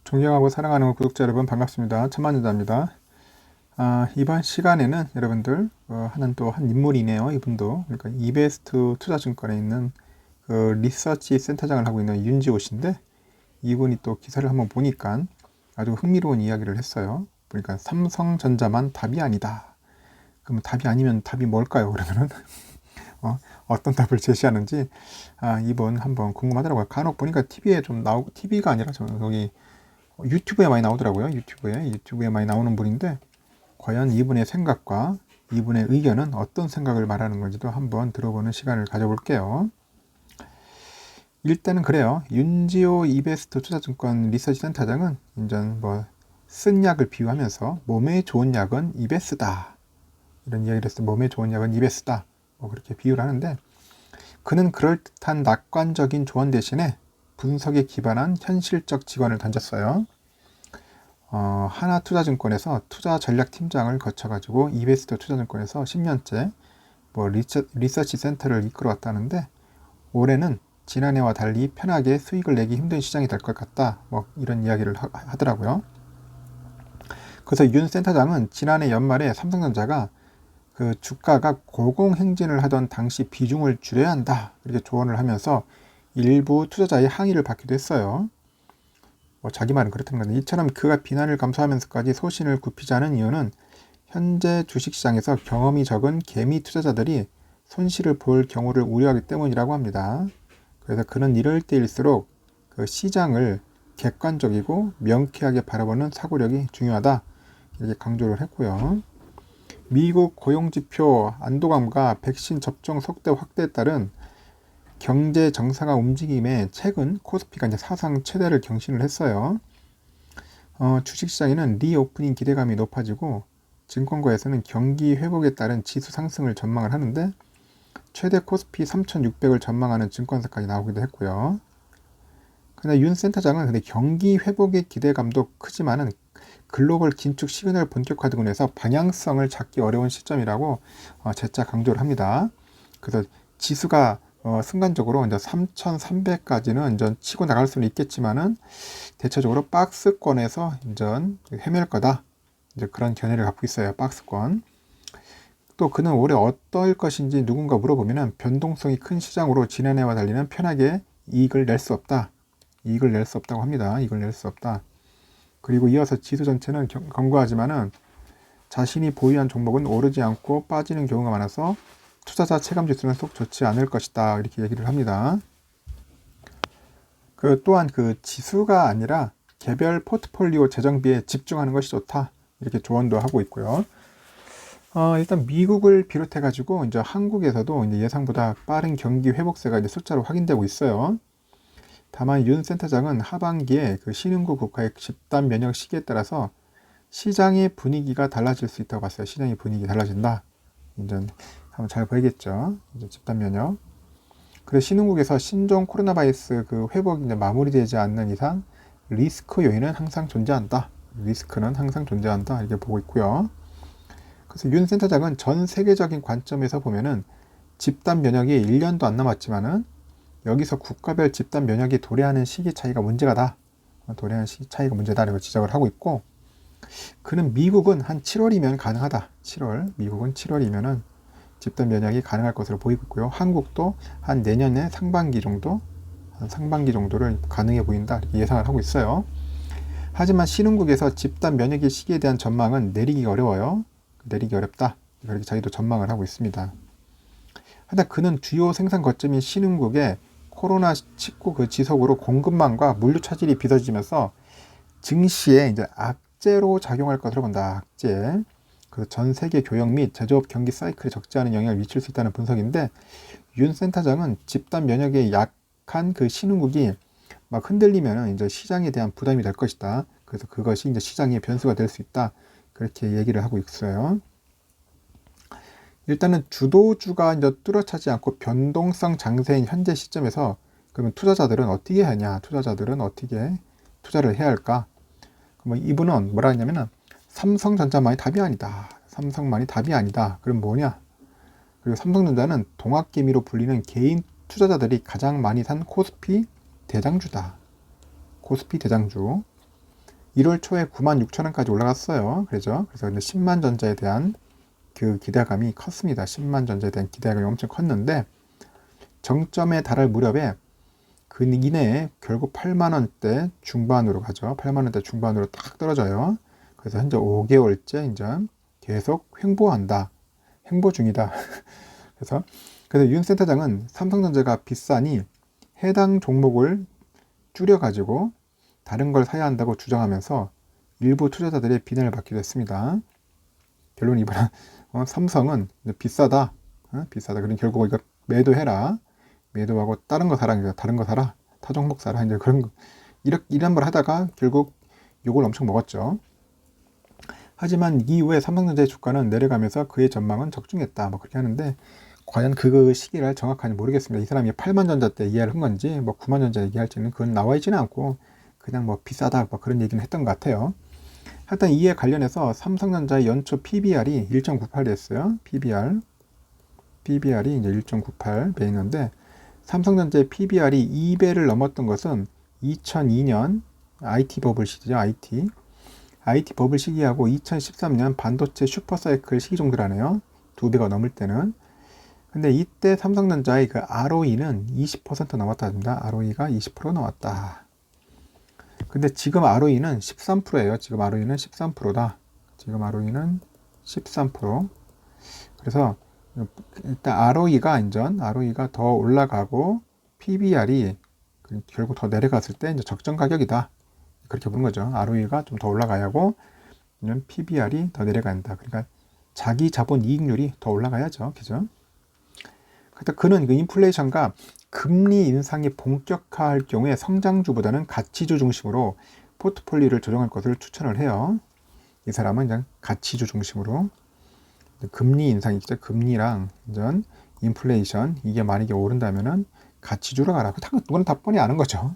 존경하고 사랑하는 구독자 여러분 반갑습니다. 천만여자입니다. 이번 시간에는 여러분들 한 인물이네요. 이분도 그러니까 이베스트 투자증권에 있는 그 리서치 센터장을 하고 있는 윤지호 씨인데, 이분이 또 기사를 한번 보니까 아주 흥미로운 이야기를 했어요. 그러니까 삼성전자만 답이 아니다. 그럼 답이 아니면 답이 뭘까요? 그러면은 어떤 답을 제시하는지 이번 한번 궁금하더라고요. 간혹 보니까 TV에 좀 나오고, TV가 아니라 저는 여기 유튜브에 많이 나오더라고요. 유튜브에 많이 나오는 분인데, 과연 이분의 생각과 이분의 의견은 어떤 생각을 말하는 건지도 한번 들어보는 시간을 가져볼게요. 일단은 그래요. 윤지호 이베스트 투자증권 리서치 센터장은 인전 쓴 약을 비유하면서 몸에 좋은 약은 이베스다, 이런 이야기를 했어요. 몸에 좋은 약은 이베스다, 그렇게 비유를 하는데, 그는 그럴듯한 낙관적인 조언 대신에 분석에 기반한 현실적 직언을 던졌어요. 하나투자증권에서 투자전략팀장을 거쳐가지고 이베스트 투자증권에서 10년째 리서치 센터를 이끌어왔다는데, 올해는 지난해와 달리 편하게 수익을 내기 힘든 시장이 될 것 같다, 이런 이야기를 하더라고요. 그래서 윤 센터장은 지난해 연말에 삼성전자가 그 주가가 고공행진을 하던 당시 비중을 줄여야 한다, 이렇게 조언을 하면서 일부 투자자의 항의를 받기도 했어요. 자기 말은 그렇다는 건데, 이처럼 그가 비난을 감수하면서까지 소신을 굽히지 않은 이유는 현재 주식시장에서 경험이 적은 개미 투자자들이 손실을 볼 경우를 우려하기 때문이라고 합니다. 그래서 그는 이럴 때일수록 그 시장을 객관적이고 명쾌하게 바라보는 사고력이 중요하다, 이렇게 강조를 했고요. 미국 고용지표 안도감과 백신 접종 속도 확대에 따른 경제 정상화 움직임에 최근 코스피가 이제 사상 최대를 경신을 했어요. 주식시장에는 리오프닝 기대감이 높아지고, 증권가에서는 경기 회복에 따른 지수 상승을 전망을 하는데, 최대 코스피 3,600을 전망하는 증권사까지 나오기도 했고요. 근데 윤 센터장은 경기 회복의 기대감도 크지만은 글로벌 긴축 시그널 본격화 등으로 해서 방향성을 잡기 어려운 시점이라고 재차 강조를 합니다. 그래서 지수가 순간적으로 이제 3,300까지는 이제 치고 나갈 수는 있겠지만은 대체적으로 박스권에서 이제 헤맬 거다, 이제 그런 견해를 갖고 있어요. 박스권. 또 그는 올해 어떨 것인지 누군가 물어보면은 변동성이 큰 시장으로 지난해와 달리는 편하게 이익을 낼 수 없다. 이익을 낼 수 없다고 합니다. 이익을 낼 수 없다. 그리고 이어서 지수 전체는 견고하지만은 자신이 보유한 종목은 오르지 않고 빠지는 경우가 많아서 투자자 체감 지수는 속 좋지 않을 것이다, 이렇게 얘기를 합니다. 또한 그 지수가 아니라 개별 포트폴리오 재정비에 집중하는 것이 좋다, 이렇게 조언도 하고 있고요. 일단 미국을 비롯해 가지고 이제 한국에서도 이제 예상보다 빠른 경기 회복세가 이제 숫자로 확인되고 있어요. 다만 윤 센터장은 하반기에 그 신흥국 국가의 집단 면역 시기에 따라서 시장의 분위기가 달라질 수 있다고 봤어요. 시장의 분위기 달라진다. 이제 한번 잘 보이겠죠. 이제 집단 면역. 그래서 신흥국에서 신종 코로나 바이러스 그 회복이 이제 마무리되지 않는 이상 리스크 요인은 항상 존재한다. 리스크는 항상 존재한다, 이렇게 보고 있고요. 그래서 윤 센터장은 전 세계적인 관점에서 보면은 집단 면역이 1년도 안 남았지만은 여기서 국가별 집단 면역이 도래하는 시기 차이가 문제가다. 도래하는 시기 차이가 문제다, 이렇게 지적을 하고 있고, 그는 미국은 한 7월이면 가능하다. 미국은 7월이면은 집단 면역이 가능할 것으로 보이고 있고요. 한국도 한 내년에 상반기 정도를 가능해 보인다, 이렇게 예상을 하고 있어요. 하지만 신흥국에서 집단 면역의 시기에 대한 전망은 내리기 어려워요. 내리기 어렵다, 그렇게 자기도 전망을 하고 있습니다. 하여튼 그는 주요 생산 거점인 신흥국에 코로나19 그 지속으로 공급망과 물류 차질이 빚어지면서 증시에 이제 악재로 작용할 것으로 본다. 악재. 그래서 전 세계 교역 및 제조업 경기 사이클에 적지 않은 영향을 미칠 수 있다는 분석인데, 윤 센터장은 집단 면역에 약한 그 신흥국이 막 흔들리면 이제 시장에 대한 부담이 될 것이다. 그래서 그것이 이제 시장의 변수가 될 수 있다, 그렇게 얘기를 하고 있어요. 일단은 주도주가 이제 뚜렷하지 않고 변동성 장세인 현재 시점에서 그러면 투자자들은 어떻게 하냐? 투자자들은 어떻게 투자를 해야 할까? 이분은 뭐라 했냐면은 삼성전자만이 답이 아니다. 삼성만이 답이 아니다. 그럼 뭐냐? 그리고 삼성전자는 동학개미로 불리는 개인 투자자들이 가장 많이 산 코스피 대장주다. 코스피 대장주. 1월 초에 96,000원까지 올라갔어요. 그래서 근데 10만 전자에 대한 그 기대감이 컸습니다. 10만 전자에 대한 기대감이 엄청 컸는데 정점에 달할 무렵에 그 이내에 결국 8만 원대 중반으로 가죠. 8만 원대 중반으로 딱 떨어져요. 그래서 현재 5개월째 이제 계속 횡보한다. 횡보 중이다. 그래서 윤 센터장은 삼성전자가 비싸니 해당 종목을 줄여가지고 다른 걸 사야 한다고 주장하면서 일부 투자자들의 비난을 받기도 했습니다. 결론 이번에 삼성은 비싸다. 비싸다. 그럼 결국 이거 매도해라. 매도하고 다른 거 사라. 다른 거 사라. 타 종목 사라. 이제 그런 거. 이런 걸 하다가 결국 욕을 엄청 먹었죠. 하지만 이후에 삼성전자의 주가는 내려가면서 그의 전망은 적중했다. 뭐 그렇게 하는데 과연 그 시기를 정확하게 모르겠습니다. 이 사람이 8만 전자 때 이해를 한 건지 뭐 9만 전자 얘기할지는 그건 나와 있지는 않고 그냥 뭐 비싸다 뭐 그런 얘기는 했던 것 같아요. 하여튼 이에 관련해서 삼성전자의 연초 PBR이 1.98 됐어요. PBR이 이제 1.98배 있는데 삼성전자의 PBR이 2배를 넘었던 것은 2002년 IT 버블 시기죠. IT 버블 시기하고 2013년 반도체 슈퍼사이클 시기 정도라네요. 2배가 넘을 때는. 근데 이때 삼성전자의 그 ROE는 20% 넘었답니다. ROE가 20% 넘었다. 근데 지금 ROE는 13%예요. 지금 ROE는 13%다. 지금 ROE는 13%. 그래서 일단 ROE가 더 올라가고 PBR이 결국 더 내려갔을 때 이제 적정 가격이다. 그렇게 보는 거죠. ROE가 좀 더 올라가야 하고 PBR이 더 내려간다. 그러니까 자기 자본 이익률이 더 올라가야죠. 그죠? 그러니까 그는 그 인플레이션과 금리 인상이 본격화할 경우에 성장주보다는 가치주 중심으로 포트폴리오를 조정할 것을 추천을 해요. 이 사람은 이제 가치주 중심으로 금리 인상이 있죠. 금리랑 이제 인플레이션 이게 만약에 오른다면은 가치주로 가라. 그건 다 뻔히 아는 거죠.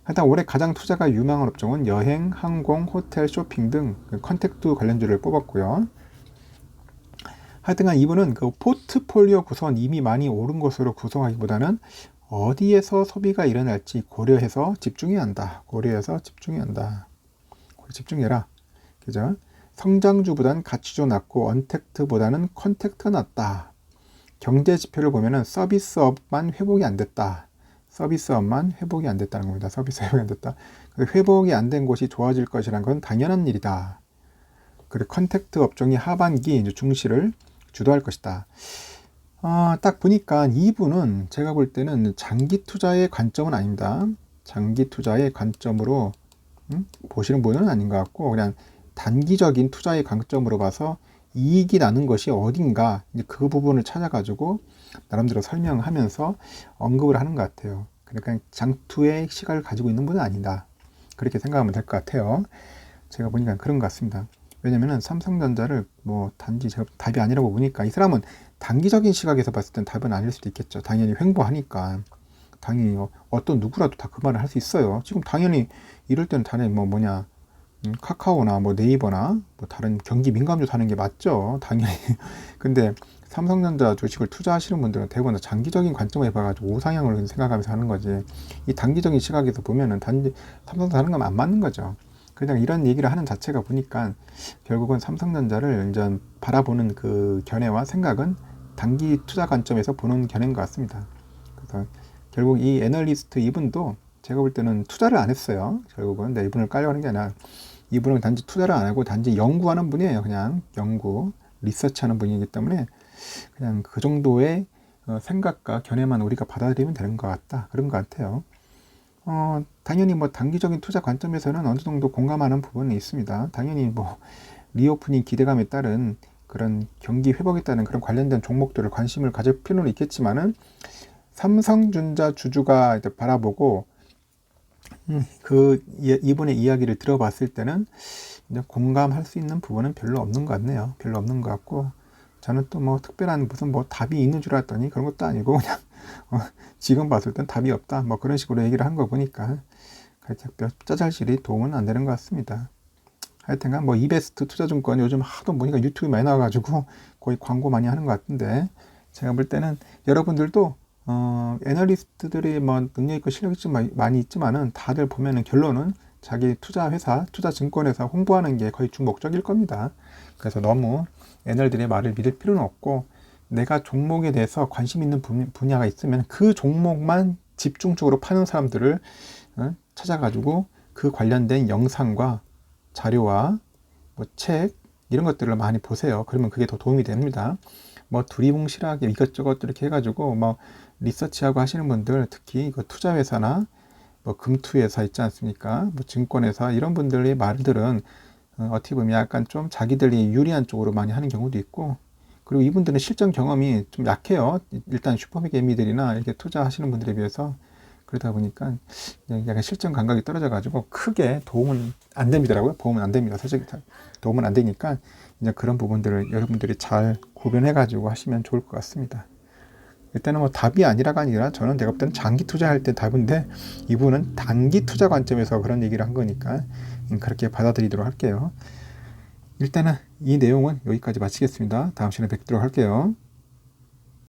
하여튼 올해 가장 투자가 유망한 업종은 여행, 항공, 호텔, 쇼핑 등 컨택트 관련주를 뽑았고요. 하여튼간 이분은 그 포트폴리오 구성은 이미 많이 오른 것으로 구성하기보다는 어디에서 소비가 일어날지 고려해서 집중해야 한다. 집중해라. 그죠? 성장주보다는 가치주 낮고 언택트보다는 컨택트가 낮다. 경제 지표를 보면은 서비스업만 회복이 안 됐다. 서비스업만 회복이 안 됐다는 겁니다. 서비스 회복이 안 됐다. 회복이 안 된 곳이 좋아질 것이란 건 당연한 일이다. 그리고 컨택트 업종이 하반기 이제 중시를 주도할 것이다. 딱 보니까 이분은 제가 볼 때는 장기 투자의 관점은 아닙니다. 장기 투자의 관점으로 보시는 분은 아닌 것 같고 그냥 단기적인 투자의 관점으로 봐서 이익이 나는 것이 어딘가 이제 그 부분을 찾아가지고 나름대로 설명하면서 언급을 하는 것 같아요. 그러니까 장투의 시각을 가지고 있는 분은 아니다. 그렇게 생각하면 될 것 같아요. 제가 보니까 그런 것 같습니다. 왜냐면은 삼성전자를 뭐 단지 제가 답이 아니라고 보니까 이 사람은 단기적인 시각에서 봤을 땐 답은 아닐 수도 있겠죠. 당연히 횡보하니까 당연히 어떤 누구라도 다 그 말을 할 수 있어요. 지금 당연히 이럴 때는 당연히 카카오나 뭐 네이버나 뭐 다른 경기 민감주 사는 게 맞죠. 당연히. 근데 삼성전자 주식을 투자하시는 분들은 대부분 장기적인 관점을 봐가지고 우상향을 생각하면서 하는 거지. 이 단기적인 시각에서 보면은 단지 삼성전자 하는 건 안 맞는 거죠. 그냥 이런 얘기를 하는 자체가 보니까 결국은 삼성전자를 이제 바라보는 그 견해와 생각은 단기 투자 관점에서 보는 견해인 것 같습니다. 그래서 결국 이 애널리스트 이분도 제가 볼 때는 투자를 안 했어요. 결국은. 근데 이분을 깔려하는 게 아니라 이분은 단지 투자를 안 하고 단지 연구하는 분이에요. 그냥 리서치하는 분이기 때문에 그냥 그 정도의 생각과 견해만 우리가 받아들이면 되는 것 같다. 그런 것 같아요. 당연히 뭐 단기적인 투자 관점에서는 어느 정도 공감하는 부분이 있습니다. 당연히 뭐 리오프닝 기대감에 따른 그런 경기 회복에 따른 그런 관련된 종목들을 관심을 가질 필요는 있겠지만은 삼성전자 주주가 바라보고 이분의 이야기를 들어봤을 때는 이제 공감할 수 있는 부분은 별로 없는 것 같네요. 별로 없는 것 같고 저는 또 뭐 특별한 무슨 뭐 답이 있는 줄 알았더니 그런 것도 아니고 그냥 지금 봤을 땐 답이 없다. 뭐 그런 식으로 얘기를 한 거 보니까 짜잘질이 도움은 안 되는 것 같습니다. 하여튼간 뭐 이베스트 투자증권 요즘 하도 보니까 유튜브 많이 나와가지고 거의 광고 많이 하는 것 같은데 제가 볼 때는 여러분들도 애널리스트들이 뭐 능력 있고 실력 이 많이 있지만은 다들 보면은 결론은 자기 투자 회사, 투자 증권회사 홍보하는 게 거의 주 목적일 겁니다. 그래서 너무 애널들의 말을 믿을 필요는 없고, 내가 종목에 대해서 관심 있는 분야가 있으면 그 종목만 집중적으로 파는 사람들을 찾아가지고 그 관련된 영상과 자료와 뭐 책 이런 것들을 많이 보세요. 그러면 그게 더 도움이 됩니다. 뭐 두리뭉실하게 이것저것 이렇게 해가지고 뭐 리서치하고 하시는 분들, 특히 그 투자회사나 뭐 금투회사 있지 않습니까? 뭐 증권회사 이런 분들의 말들은 어떻게 보면 약간 좀 자기들이 유리한 쪽으로 많이 하는 경우도 있고, 그리고 이분들은 실전 경험이 좀 약해요. 일단 슈퍼매개미들이나 이렇게 투자하시는 분들에 비해서. 그러다 보니까 약간 실전 감각이 떨어져가지고 크게 도움은 안 됩니다라고요. 도움은 안 됩니다. 솔직히 도움은 안 되니까 이제 그런 부분들을 여러분들이 잘 구별해가지고 하시면 좋을 것 같습니다. 일단은 뭐 답이 아니라가 아니라 저는 내가 볼 때는 장기 투자할 때 답인데, 이분은 단기 투자 관점에서 그런 얘기를 한 거니까 그렇게 받아들이도록 할게요. 일단은 이 내용은 여기까지 마치겠습니다. 다음 시간에 뵙도록 할게요.